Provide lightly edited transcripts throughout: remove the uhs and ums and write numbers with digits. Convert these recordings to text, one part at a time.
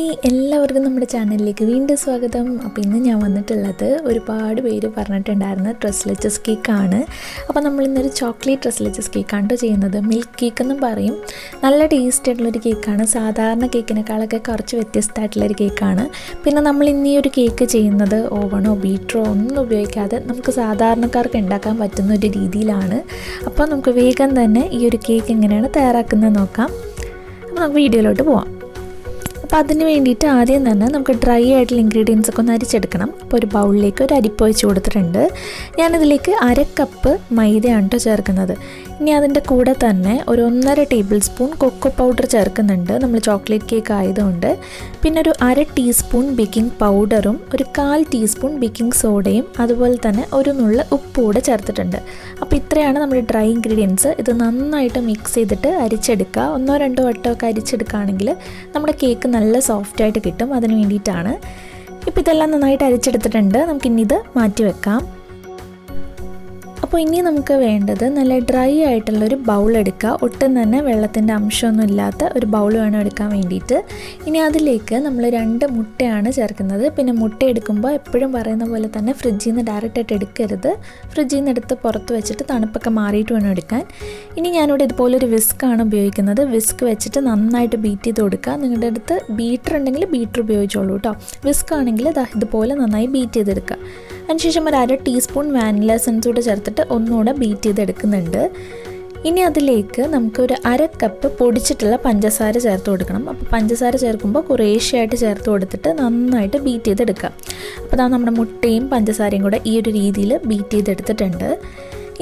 Hi എല്ലാവർക്കും നമ്മുടെ ചാനലിലേക്ക് വീണ്ടും സ്വാഗതം. അപ്പോൾ ഇന്ന് ഞാൻ വന്നിട്ടുള്ളത് ഒരുപാട് പേര് പറഞ്ഞിട്ടുണ്ടായിരുന്ന ട്രെസ് ലെച്ചസ് കേക്കാണ്. അപ്പോൾ നമ്മളിന്നൊരു ചോക്ലേറ്റ് ട്രെസ് ലെച്ചസ് കേക്കാണ് ചെയ്യുന്നത്. മിൽക്ക് കേക്ക് എന്നും പറയും. നല്ല ടേസ്റ്റ് ആയിട്ടുള്ളൊരു കേക്കാണ്. സാധാരണ കേക്കിനേക്കാളൊക്കെ കുറച്ച് വ്യത്യസ്തമായിട്ടുള്ളൊരു കേക്കാണ്. പിന്നെ നമ്മൾ ഇന്ന് ഈ ഒരു കേക്ക് ചെയ്യുന്നത് ഓവണോ ബീറ്ററോ ഒന്നും ഉപയോഗിക്കാതെ നമുക്ക് സാധാരണക്കാർക്ക് ഉണ്ടാക്കാൻ പറ്റുന്ന ഒരു രീതിയിലാണ്. അപ്പോൾ നമുക്ക് വേഗം തന്നെ ഈ ഒരു കേക്ക് എങ്ങനെയാണ് തയ്യാറാക്കുന്നത് നോക്കാം. അപ്പോൾ നമുക്ക് വീഡിയോയിലോട്ട് പോവാം. അപ്പോൾ അതിന് വേണ്ടിയിട്ട് ആദ്യം തന്നെ നമുക്ക് ഡ്രൈ ആയിട്ടുള്ള ഇൻഗ്രീഡിയൻസ് ഒക്കെ ഒന്ന് അരിച്ചെടുക്കണം. അപ്പോൾ ഒരു ബൗളിലേക്ക് ഒരു അരിപ്പ വെച്ച് കൊടുത്തിട്ടുണ്ട്. ഞാനിതിലേക്ക് 1/2 കപ്പ് മൈദയാണ് കേട്ടോ ചേർക്കുന്നത്. ഇനി അതിൻ്റെ കൂടെ തന്നെ ഒരു 1.5 ടേബിൾ സ്പൂൺ കൊക്കോ പൗഡർ ചേർക്കുന്നുണ്ട്, നമ്മൾ ചോക്ലേറ്റ് കേക്ക് ആയതുകൊണ്ട്. പിന്നെ ഒരു 1/2 ടീസ്പൂൺ ബേക്കിംഗ് പൗഡറും ഒരു 1/4 ടീസ്പൂൺ ബേക്കിംഗ് സോഡയും അതുപോലെ തന്നെ ഒരു നുള്ള ഉപ്പ് കൂടെ ചേർത്തിട്ടുണ്ട്. അപ്പോൾ ഇത്രയാണ് നമ്മുടെ ഡ്രൈ ഇൻഗ്രീഡിയൻസ്. ഇത് നന്നായിട്ട് മിക്സ് ചെയ്തിട്ട് അരിച്ചെടുക്കുക. 1-2 വട്ടമൊക്കെ അരിച്ചെടുക്കുകയാണെങ്കിൽ നമ്മുടെ കേക്ക് നല്ല സോഫ്റ്റായിട്ട് കിട്ടും. അതിന് വേണ്ടിയിട്ടാണ്. ഇപ്പോൾ ഇതെല്ലാം നന്നായിട്ട് അരിച്ചെടുത്തിട്ടുണ്ട്. നമുക്കിനി ഇത് മാറ്റി വെക്കാം. അപ്പോൾ ഇനി നമുക്ക് വേണ്ടത് നല്ല ഡ്രൈ ആയിട്ടുള്ളൊരു ബൗൾ എടുക്കുക. ഒട്ടും തന്നെ വെള്ളത്തിൻ്റെ അംശമൊന്നും ഇല്ലാത്ത ഒരു ബൗൾ വേണം എടുക്കാൻ വേണ്ടിയിട്ട്. ഇനി അതിലേക്ക് നമ്മൾ 2 മുട്ടയാണ് ചേർക്കുന്നത്. പിന്നെ മുട്ട എടുക്കുമ്പോൾ എപ്പോഴും പറയുന്ന പോലെ തന്നെ ഫ്രിഡ്ജിൽ നിന്ന് ഡയറക്റ്റായിട്ട് എടുക്കരുത്. ഫ്രിഡ്ജിൽ നിന്ന് എടുത്ത് പുറത്ത് വെച്ചിട്ട് തണുപ്പൊക്കെ മാറിയിട്ട് വേണം എടുക്കാൻ. ഇനി ഞാനിവിടെ ഇതുപോലൊരു വിസ്ക്കാണ് ഉപയോഗിക്കുന്നത്. വിസ്ക് വെച്ചിട്ട് നന്നായിട്ട് ബീറ്റ് ചെയ്ത് കൊടുക്കുക. നിങ്ങളുടെ അടുത്ത് ബീറ്റർ ഉണ്ടെങ്കിൽ ബീറ്റർ ഉപയോഗിച്ചോളൂ കേട്ടോ. വിസ്ക് ആണെങ്കിൽ ഇതുപോലെ നന്നായി ബീറ്റ് ചെയ്തെടുക്കുക. അതിനുശേഷം ഒരു 1/2 ടീസ്പൂൺ വാനില എസൻസ് കൂടെ ചേർത്തിട്ട് ഒന്നുകൂടെ ബീറ്റ് ചെയ്തെടുക്കുന്നുണ്ട്. ഇനി അതിലേക്ക് നമുക്ക് ഒരു 1/2 കപ്പ് പൊടിച്ചിട്ടുള്ള പഞ്ചസാര ചേർത്ത് കൊടുക്കണം. അപ്പോൾ പഞ്ചസാര ചേർക്കുമ്പോൾ കുറേശ്ശെയായിട്ട് ചേർത്ത് കൊടുത്തിട്ട് നന്നായിട്ട് ബീറ്റ് ചെയ്തെടുക്കുക. അപ്പോൾ നമ്മുടെ മുട്ടയും പഞ്ചസാരയും കൂടെ ഈ ഒരു രീതിയിൽ ബീറ്റ് ചെയ്തെടുത്തിട്ടുണ്ട്.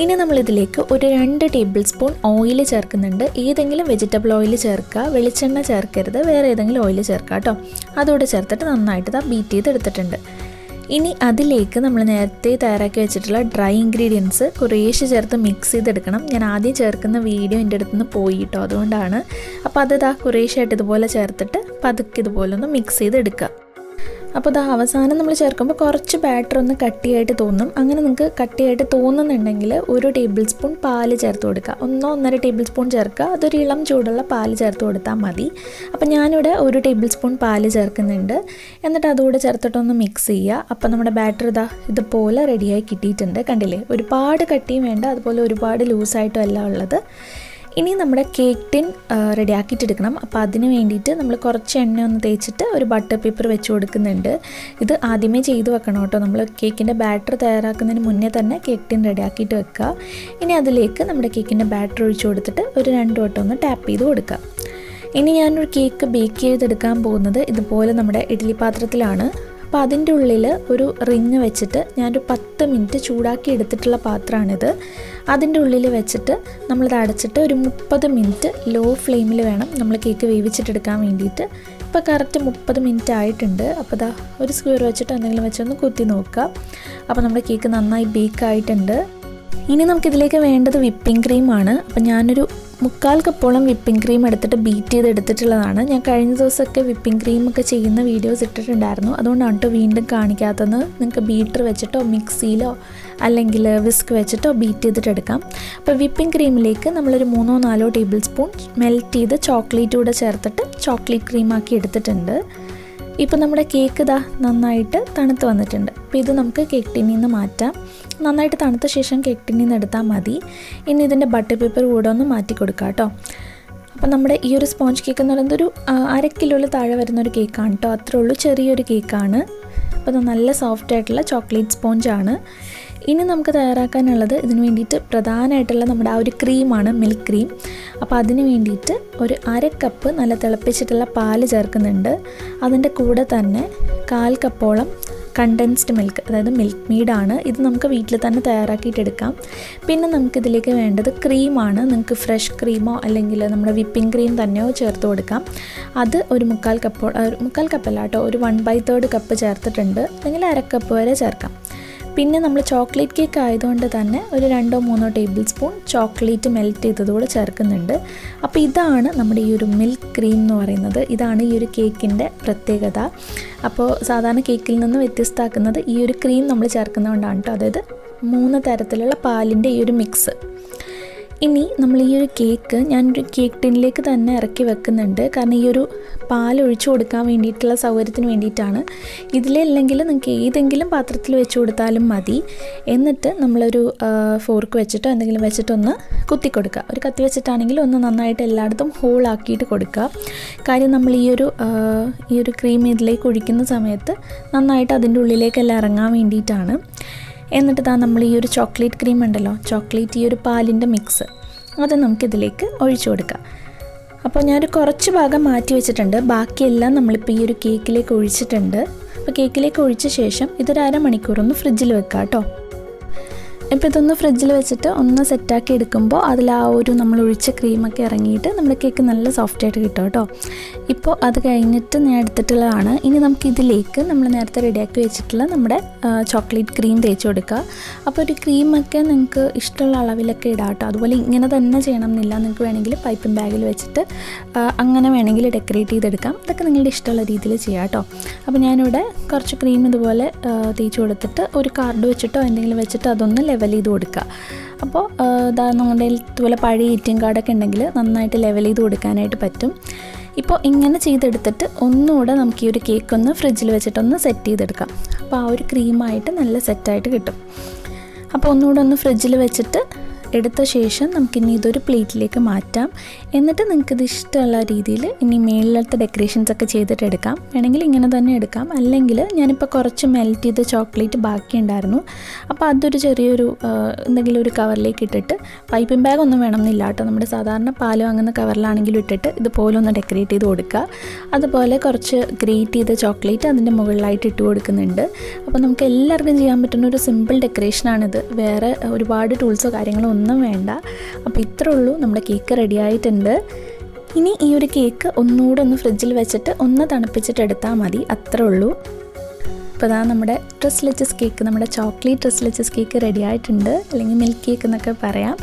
ഇനി നമ്മളിതിലേക്ക് ഒരു 2 ടേബിൾ സ്പൂൺ ഓയിൽ ചേർക്കുന്നുണ്ട്. ഏതെങ്കിലും വെജിറ്റബിൾ ഓയിൽ ചേർക്കുക, വെളിച്ചെണ്ണ ചേർക്കരുത്, വേറെ ഏതെങ്കിലും ഓയിൽ ചേർക്കുക കേട്ടോ. അതുകൂടെ ചേർത്തിട്ട് നന്നായിട്ട് ബീറ്റ് ചെയ്തെടുത്തിട്ടുണ്ട്. ഇനി അതിലേക്ക് നമ്മൾ നേരത്തെ തയ്യാറാക്കി വെച്ചിട്ടുള്ള ഡ്രൈ ഇൻഗ്രീഡിയൻസ് കുറേശ്ശെ ചേർത്ത് മിക്സ് ചെയ്തെടുക്കണം. ഞാൻ ആദ്യം ചേർക്കുന്ന വീഡിയോ എൻ്റെ അടുത്ത് നിന്ന് പോയി കേട്ടോ, അതുകൊണ്ടാണ്. അപ്പോൾ അത് കുറേശ്ശെയായിട്ട് ഇതുപോലെ ചേർത്തിട്ട് പതുക്കെ ഇതുപോലെ ഒന്ന് മിക്സ് ചെയ്തെടുക്കുക. അപ്പോൾ അവസാനം നമ്മൾ ചേർക്കുമ്പോൾ കുറച്ച് ബാറ്റർ ഒന്ന് കട്ടിയായിട്ട് തോന്നും. അങ്ങനെ നിങ്ങൾക്ക് കട്ടിയായിട്ട് തോന്നുന്നുണ്ടെങ്കിൽ 1 ടേബിൾ സ്പൂൺ പാല് ചേർത്ത് കൊടുക്കുക. 1-1.5 ടേബിൾ സ്പൂൺ ചേർക്കുക. അതൊരു ഇളം ചൂടുള്ള പാല് ചേർത്ത് കൊടുത്താൽ മതി. അപ്പോൾ ഞാനിവിടെ 1 ടേബിൾ സ്പൂൺ പാല് ചേർക്കുന്നുണ്ട്. എന്നിട്ട് അതുകൂടെ ചേർത്തിട്ടൊന്ന് മിക്സ് ചെയ്യുക. അപ്പോൾ നമ്മുടെ ബാറ്റർ ഇതുപോലെ റെഡിയായി കിട്ടിയിട്ടുണ്ട്. കണ്ടില്ലേ, ഒരുപാട് കട്ടിയും വേണ്ട, അതുപോലെ ഒരുപാട് ലൂസായിട്ടും അല്ല ഉള്ളത്. ഇനി നമ്മുടെ കേക്ക് ടിൻ റെഡിയാക്കിയിട്ടെടുക്കണം. അപ്പോൾ അതിന് വേണ്ടിയിട്ട് നമ്മൾ കുറച്ച് എണ്ണ ഒന്ന് തേച്ചിട്ട് ഒരു ബട്ടർ പേപ്പർ വെച്ച് കൊടുക്കുന്നുണ്ട്. ഇത് ആദ്യമേ ചെയ്ത് വെക്കണം കേട്ടോ. നമ്മൾ കേക്കിൻ്റെ ബാറ്റർ തയ്യാറാക്കുന്നതിന് മുന്നേ തന്നെ കേക്ക് ടിൻ റെഡിയാക്കിയിട്ട് വെക്കുക. ഇനി അതിലേക്ക് നമ്മുടെ കേക്കിൻ്റെ ബാറ്റർ ഒഴിച്ച് കൊടുത്തിട്ട് ഒരു 2 വട്ടം ഒന്ന് ടാപ്പ് ചെയ്ത് കൊടുക്കുക. ഇനി ഞാനൊരു കേക്ക് ബേക്ക് ചെയ്തെടുക്കാൻ പോകുന്നത് ഇതുപോലെ നമ്മുടെ ഇഡ്ഡലി പാത്രത്തിലാണ്. അപ്പോൾ അതിൻ്റെ ഉള്ളിൽ ഒരു റിങ് വെച്ചിട്ട് ഞാനൊരു 10 മിനിറ്റ് ചൂടാക്കി എടുത്തിട്ടുള്ള പാത്രമാണിത്. അതിൻ്റെ ഉള്ളിൽ വെച്ചിട്ട് നമ്മളിത് അടച്ചിട്ട് ഒരു 30 മിനിറ്റ് ലോ ഫ്ലെയിമിൽ വേണം നമ്മൾ കേക്ക് വേവിച്ചിട്ടെടുക്കാൻ വേണ്ടിയിട്ട്. ഇപ്പോൾ കറക്റ്റ് 30 മിനിറ്റ് ആയിട്ടുണ്ട്. അപ്പോൾ ഒരു സ്ക്വയർ വെച്ചിട്ട് എന്തെങ്കിലും വെച്ചൊന്ന് കുത്തി നോക്കുക. അപ്പോൾ നമ്മുടെ കേക്ക് നന്നായി ബേക്ക് ആയിട്ടുണ്ട്. ഇനി നമുക്കിതിലേക്ക് വേണ്ടത് വിപ്പിംഗ് ക്രീമാണ്. അപ്പോൾ ഞാനൊരു 1/4 കപ്പോളം വിപ്പിംഗ് ക്രീം എടുത്തിട്ട് ബീറ്റ് ചെയ്തെടുത്തിട്ടുള്ളതാണ്. ഞാൻ കഴിഞ്ഞ ദിവസമൊക്കെ വിപ്പിംഗ് ക്രീമൊക്കെ ചെയ്യുന്ന വീഡിയോസ് ഇട്ടിട്ടുണ്ടായിരുന്നു. അതുകൊണ്ടാണ് കേട്ടോ വീണ്ടും കാണിക്കാത്തത്. നിങ്ങൾക്ക് ബീറ്റർ വെച്ചിട്ടോ മിക്സിയിലോ അല്ലെങ്കിൽ വിസ്ക് വെച്ചിട്ടോ ബീറ്റ് ചെയ്തിട്ടെടുക്കാം. അപ്പോൾ വിപ്പിംഗ് ക്രീമിലേക്ക് നമ്മളൊരു 3-4 ടേബിൾ സ്പൂൺ മെൽറ്റ് ചെയ്ത് ചോക്ലേറ്റ് കൂടെ ചേർത്തിട്ട് ചോക്ലേറ്റ് ക്രീമാക്കി എടുത്തിട്ടുണ്ട്. ഇപ്പോൾ നമ്മുടെ കേക്ക് നന്നായിട്ട് തണുത്ത് വന്നിട്ടുണ്ട്. അപ്പോൾ ഇത് നമുക്ക് കേക്ക് ടിന്നിൽ നിന്ന് മാറ്റാം. നന്നായിട്ട് തണുത്ത ശേഷം കേക്ക് ടിന്നിൽ നിന്ന് എടുത്താൽ മതി. ഇനി ഇതിൻ്റെ ബട്ടർ പേപ്പർ കൂടെ ഒന്ന് മാറ്റി കൊടുക്കാം കേട്ടോ. അപ്പോൾ നമ്മുടെ ഈ ഒരു സ്പോഞ്ച് കേക്ക് എന്ന് പറയുന്നത് ഒരു 1/2 കിലോയിൽ താഴെ വരുന്നൊരു കേക്കാണ് കേട്ടോ. അത്രേ ഉള്ളൂ, ചെറിയൊരു കേക്കാണ്. അപ്പോൾ അത് നല്ല സോഫ്റ്റ് ആയിട്ടുള്ള ചോക്ലേറ്റ് സ്പോഞ്ചാണ്. ഇനി നമുക്ക് തയ്യാറാക്കാനുള്ളത് ഇതിന് വേണ്ടിയിട്ട് പ്രധാനമായിട്ടുള്ള നമ്മുടെ ആ ഒരു ക്രീമാണ്, മിൽക്ക് ക്രീം. അപ്പോൾ അതിന് വേണ്ടിയിട്ട് ഒരു 1/2 കപ്പ് നല്ല തിളപ്പിച്ചിട്ടുള്ള പാല് ചേർക്കുന്നുണ്ട്. അതിൻ്റെ കൂടെ തന്നെ 1/4 കപ്പോളം കണ്ടൻസ്ഡ് മിൽക്ക്, അതായത് മിൽക്ക് മീഡാണ്. ഇത് നമുക്ക് വീട്ടിൽ തന്നെ തയ്യാറാക്കിയിട്ടെടുക്കാം. പിന്നെ നമുക്കിതിലേക്ക് വേണ്ടത് ക്രീമാണ്. നിങ്ങൾക്ക് ഫ്രഷ് ക്രീമോ അല്ലെങ്കിൽ നമ്മുടെ വിപ്പിംഗ് ക്രീം തന്നെയോ ചേർത്ത് കൊടുക്കാം. അത് ഒരു 1/4 കപ്പല്ല കേട്ടോ, ഒരു 1/3 കപ്പ് ചേർത്തിട്ടുണ്ട്. അല്ലെങ്കിൽ 1/2 കപ്പ് വരെ ചേർക്കാം. പിന്നെ നമ്മൾ ചോക്ലേറ്റ് കേക്ക് ആയതുകൊണ്ട് തന്നെ ഒരു 2-3 ടേബിൾ സ്പൂൺ ചോക്ലേറ്റ് മെൽറ്റ് ചെയ്തതുകൂടെ ചേർക്കുന്നുണ്ട്. അപ്പോൾ ഇതാണ് നമ്മുടെ ഈ ഒരു മിൽക്ക് ക്രീം എന്ന് പറയുന്നത്. ഇതാണ് ഈ ഒരു കേക്കിൻ്റെ പ്രത്യേകത. അപ്പോൾ സാധാരണ കേക്കിൽ നിന്ന് വ്യത്യസ്തമാക്കുന്നത് ഈ ഒരു ക്രീം നമ്മൾ ചേർക്കുന്നതുകൊണ്ടാണ് കേട്ടോ. അതായത് 3 തരത്തിലുള്ള പാലിൻ്റെ ഈ ഒരു മിക്സ്. ഇനി നമ്മൾ ഈ ഒരു കേക്ക് ഞാനൊരു കേക്ക് ടിന്നിലേക്ക് തന്നെ ഇറക്കി വെക്കുന്നുണ്ട്. കാരണം ഈ ഒരു പാൽ ഒഴിച്ചു കൊടുക്കാൻ വേണ്ടിയിട്ടുള്ള സൗകര്യത്തിന് വേണ്ടിയിട്ടാണ്. ഇതിലല്ലെങ്കിൽ നിങ്ങൾക്ക് ഏതെങ്കിലും പാത്രത്തിൽ വെച്ച് കൊടുത്താലും മതി. എന്നിട്ട് നമ്മളൊരു ഫോർക്ക് വെച്ചിട്ടോ എന്തെങ്കിലും വെച്ചിട്ടൊന്ന് കുത്തി കൊടുക്കുക. ഒരു കത്തി വെച്ചിട്ടാണെങ്കിൽ ഒന്ന് നന്നായിട്ട് എല്ലായിടത്തും ഹോളാക്കിയിട്ട് കൊടുക്കുക. കാര്യം നമ്മൾ ഈ ഒരു ക്രീം ഇതിലേക്ക് ഒഴിക്കുന്ന സമയത്ത് നന്നായിട്ട് അതിൻ്റെ ഉള്ളിലേക്കെല്ലാം ഇറങ്ങാൻ വേണ്ടിയിട്ടാണ്. എന്നിട്ട് നമ്മൾ ഈ ഒരു ചോക്ലേറ്റ് ക്രീം ഉണ്ടല്ലോ, ചോക്ലേറ്റ് ഈ ഒരു പാലിൻ്റെ മിക്സ് അത് നമുക്കിതിലേക്ക് ഒഴിച്ചു കൊടുക്കാം. അപ്പോൾ ഞാനൊരു കുറച്ച് ഭാഗം മാറ്റി വെച്ചിട്ടുണ്ട്. ബാക്കിയെല്ലാം നമ്മളിപ്പോൾ ഈ ഒരു കേക്കിലേക്ക് ഒഴിച്ചിട്ടുണ്ട്. അപ്പോൾ കേക്കിലേക്ക് ഒഴിച്ച ശേഷം ഇതൊരു അരമണിക്കൂറൊന്ന് ഫ്രിഡ്ജിൽ വെക്കാം കേട്ടോ. ഇപ്പോൾ ഇതൊന്ന് ഫ്രിഡ്ജിൽ വെച്ചിട്ട് ഒന്ന് സെറ്റാക്കി എടുക്കുമ്പോൾ അതിൽ ആ ഒരു നമ്മൾ ഒഴിച്ച ക്രീമൊക്കെ ഇറങ്ങിയിട്ട് നമ്മുടെ കേക്ക് നല്ല സോഫ്റ്റായിട്ട് കിട്ടും കേട്ടോ. ഇപ്പോൾ അത് കഴിഞ്ഞിട്ട് ഞാൻ എടുത്തിട്ടുള്ളതാണ്. ഇനി നമുക്കിതിലേക്ക് നമ്മൾ നേരത്തെ റെഡിയാക്കി വെച്ചിട്ടുള്ള നമ്മുടെ ചോക്ലേറ്റ് ക്രീം തേച്ച് കൊടുക്കുക. അപ്പോൾ ഒരു ക്രീമൊക്കെ നിങ്ങൾക്ക് ഇഷ്ടമുള്ള അളവിലൊക്കെ ഇടാം കേട്ടോ. അതുപോലെ ഇങ്ങനെ തന്നെ ചെയ്യണം എന്നില്ല. നിങ്ങൾക്ക് വേണമെങ്കിൽ പൈപ്പിംഗ് ബാഗിൽ വെച്ചിട്ട് അങ്ങനെ വേണമെങ്കിൽ ഡെക്കറേറ്റ് ചെയ്തെടുക്കാം. അതൊക്കെ നിങ്ങളുടെ ഇഷ്ടമുള്ള രീതിയിൽ ചെയ്യാം കേട്ടോ. അപ്പോൾ ഞാനിവിടെ കുറച്ച് ക്രീം ഇതുപോലെ തേച്ച് കൊടുത്തിട്ട് ഒരു കാർഡ് വെച്ചിട്ടോ എന്തെങ്കിലും വെച്ചിട്ട് അതൊന്ന് ലെവൽ ചെയ്ത് കൊടുക്കുക. അപ്പോൾ നമ്മുടെ ഇതുപോലെ പഴയ ATM കാർഡൊക്കെ ഉണ്ടെങ്കിൽ നന്നായിട്ട് ലെവൽ ചെയ്ത് കൊടുക്കാനായിട്ട് പറ്റും. ഇപ്പോൾ ഇങ്ങനെ ചെയ്തെടുത്തിട്ട് ഒന്നുകൂടെ നമുക്ക് ഈ ഒരു കേക്ക് ഒന്ന് ഫ്രിഡ്ജിൽ വെച്ചിട്ടൊന്ന് സെറ്റ് ചെയ്തെടുക്കാം. അപ്പോൾ ആ ഒരു ക്രീമായിട്ട് നല്ല സെറ്റായിട്ട് കിട്ടും. അപ്പോൾ ഒന്നുകൂടെ ഒന്ന് ഫ്രിഡ്ജിൽ വെച്ചിട്ട് എടുത്ത ശേഷം നമുക്കിനി ഇതൊരു പ്ലേറ്റിലേക്ക് മാറ്റാം. എന്നിട്ട് നിങ്ങൾക്കിത് ഇഷ്ടമുള്ള രീതിയിൽ ഇനി മേളിലത്തെ ഡെക്കറേഷൻസൊക്കെ ചെയ്തിട്ട് എടുക്കാം. വേണമെങ്കിൽ ഇങ്ങനെ തന്നെ എടുക്കാം. അല്ലെങ്കിൽ ഞാനിപ്പോൾ കുറച്ച് മെൽറ്റ് ചെയ്ത ചോക്ലേറ്റ് ബാക്കിയുണ്ടായിരുന്നു. അപ്പോൾ അതൊരു ചെറിയൊരു എന്തെങ്കിലും ഒരു കവറിലേക്ക് ഇട്ടിട്ട് പൈപ്പിംഗ് ബാഗ് ഒന്നും വേണമെന്നില്ല കേട്ടോ. നമ്മുടെ സാധാരണ പാൽ വാങ്ങുന്ന കവറിലാണെങ്കിലും ഇട്ടിട്ട് ഇതുപോലെ ഒന്ന് ഡെക്കറേറ്റ് ചെയ്ത് കൊടുക്കുക. അതുപോലെ കുറച്ച് ഗ്രേറ്റ് ചെയ്ത ചോക്ലേറ്റ് അതിൻ്റെ മുകളിലായിട്ട് ഇട്ട് കൊടുക്കുന്നുണ്ട്. അപ്പോൾ നമുക്ക് എല്ലാവർക്കും ചെയ്യാൻ പറ്റുന്ന ഒരു സിമ്പിൾ ഡെക്കറേഷനാണിത്. വേറെ ഒരുപാട് ടൂൾസോ കാര്യങ്ങളോ ഒന്നും വേണ്ട. അപ്പോൾ ഇത്രേ ഉള്ളൂ, നമ്മുടെ കേക്ക് റെഡി ആയിട്ടുണ്ട്. ഇനി ഈ ഒരു കേക്ക് ഒന്നുകൂടെ ഒന്ന് ഫ്രിഡ്ജിൽ വെച്ചിട്ട് ഒന്ന് തണുപ്പിച്ചിട്ട് എടുത്താൽ മതി. അത്രേ ഉള്ളൂ. അപ്പോൾ നമ്മുടെ ട്രെസ് ലെച്ചസ് കേക്ക്, നമ്മുടെ ചോക്ലേറ്റ് ട്രെസ് ലെച്ചസ് കേക്ക് റെഡി ആയിട്ടുണ്ട്. അല്ലെങ്കിൽ മിൽക്ക് കേക്ക് എന്നൊക്കെ പറയാം.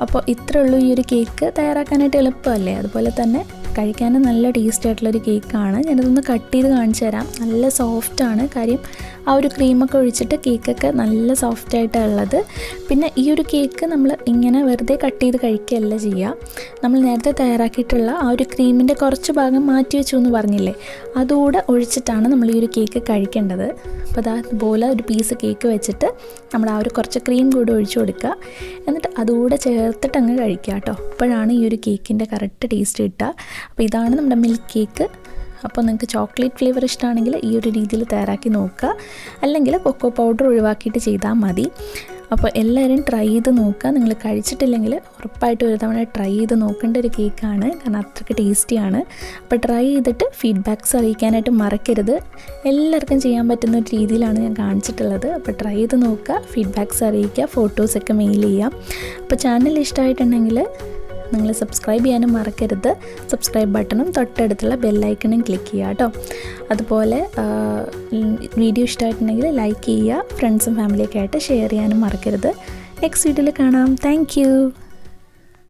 അപ്പോൾ ഇത്രേ ഉള്ളൂ. ഈ ഒരു കേക്ക് തയ്യാറാക്കാനായിട്ട് എളുപ്പമല്ലേ, അതുപോലെ തന്നെ കഴിക്കാനും നല്ല ടേസ്റ്റ് ആയിട്ടുള്ളൊരു കേക്കാണ്. ഞാനിതൊന്ന് കട്ട് ചെയ്ത് കാണിച്ചു തരാം. നല്ല സോഫ്റ്റാണ്. കാര്യം ആ ഒരു ക്രീമൊക്കെ ഒഴിച്ചിട്ട് കേക്കൊക്കെ നല്ല സോഫ്റ്റായിട്ടാണ് ഉള്ളത്. പിന്നെ ഈ ഒരു കേക്ക് നമ്മൾ ഇങ്ങനെ വെറുതെ കട്ട് ചെയ്ത് കഴിക്കുകയല്ല ചെയ്യുക. നമ്മൾ നേരത്തെ തയ്യാറാക്കിയിട്ടുള്ള ആ ഒരു ക്രീമിൻ്റെ കുറച്ച് ഭാഗം മാറ്റി വെച്ചു എന്ന് പറഞ്ഞില്ലേ, അതുകൂടെ ഒഴിച്ചിട്ടാണ് നമ്മൾ ഈ ഒരു കേക്ക് കഴിക്കേണ്ടത്. അപ്പോൾ അതുപോലെ ഒരു പീസ് കേക്ക് വെച്ചിട്ട് നമ്മൾ ആ ഒരു കുറച്ച് ക്രീം കൂടെ ഒഴിച്ചു കൊടുക്കുക. എന്നിട്ട് അതുകൂടെ ചേർത്തിട്ട് അങ്ങ് കഴിക്കുക കേട്ടോ. അപ്പോഴാണ് ഈ ഒരു കേക്കിൻ്റെ കറക്റ്റ് ടേസ്റ്റ് കിട്ടുക. അപ്പോൾ ഇതാണ് നമ്മുടെ മിൽക്ക് കേക്ക്. അപ്പോൾ നിങ്ങൾക്ക് ചോക്ലേറ്റ് ഫ്ലേവർ ഇഷ്ടമാണെങ്കിൽ ഈ ഒരു രീതിയിൽ തയ്യാറാക്കി നോക്കുക. അല്ലെങ്കിൽ കൊക്കോ പൗഡർ ഒഴിവാക്കിയിട്ട് ചെയ്താൽ മതി. അപ്പോൾ എല്ലാവരും ട്രൈ ചെയ്ത് നോക്കുക. നിങ്ങൾ കഴിച്ചിട്ടില്ലെങ്കിൽ ഉറപ്പായിട്ടും ഒരു തവണ ട്രൈ ചെയ്ത് നോക്കേണ്ട ഒരു കേക്കാണ്. കാരണം അത്രയ്ക്ക് ടേസ്റ്റിയാണ്. അപ്പോൾ ട്രൈ ചെയ്തിട്ട് ഫീഡ്ബാക്ക്സ് അറിയിക്കാനായിട്ട് മറക്കരുത്. എല്ലാവർക്കും ചെയ്യാൻ പറ്റുന്ന ഒരു രീതിയിലാണ് ഞാൻ കാണിച്ചിട്ടുള്ളത്. അപ്പോൾ ട്രൈ ചെയ്ത് നോക്കുക, ഫീഡ്ബാക്ക്സ് അറിയിക്കുക, ഫോട്ടോസൊക്കെ മെയിൽ ചെയ്യാം. അപ്പോൾ ചാനൽ ഇഷ്ടമായിട്ടുണ്ടെങ്കിൽ നിങ്ങൾ സബ്സ്ക്രൈബ് ചെയ്യാനും മറക്കരുത്. സബ്സ്ക്രൈബ് ബട്ടണും തൊട്ടടുത്തുള്ള ബെല്ലൈക്കണും ക്ലിക്ക് ചെയ്യുക കേട്ടോ. അതുപോലെ വീഡിയോ ഇഷ്ടമായിട്ടുണ്ടെങ്കിൽ ലൈക്ക് ചെയ്യുക. ഫ്രണ്ട്സും ഫാമിലിയൊക്കെ ആയിട്ട് ഷെയർ ചെയ്യാനും മറക്കരുത്. നെക്സ്റ്റ് വീഡിയോയിൽ കാണാം. താങ്ക്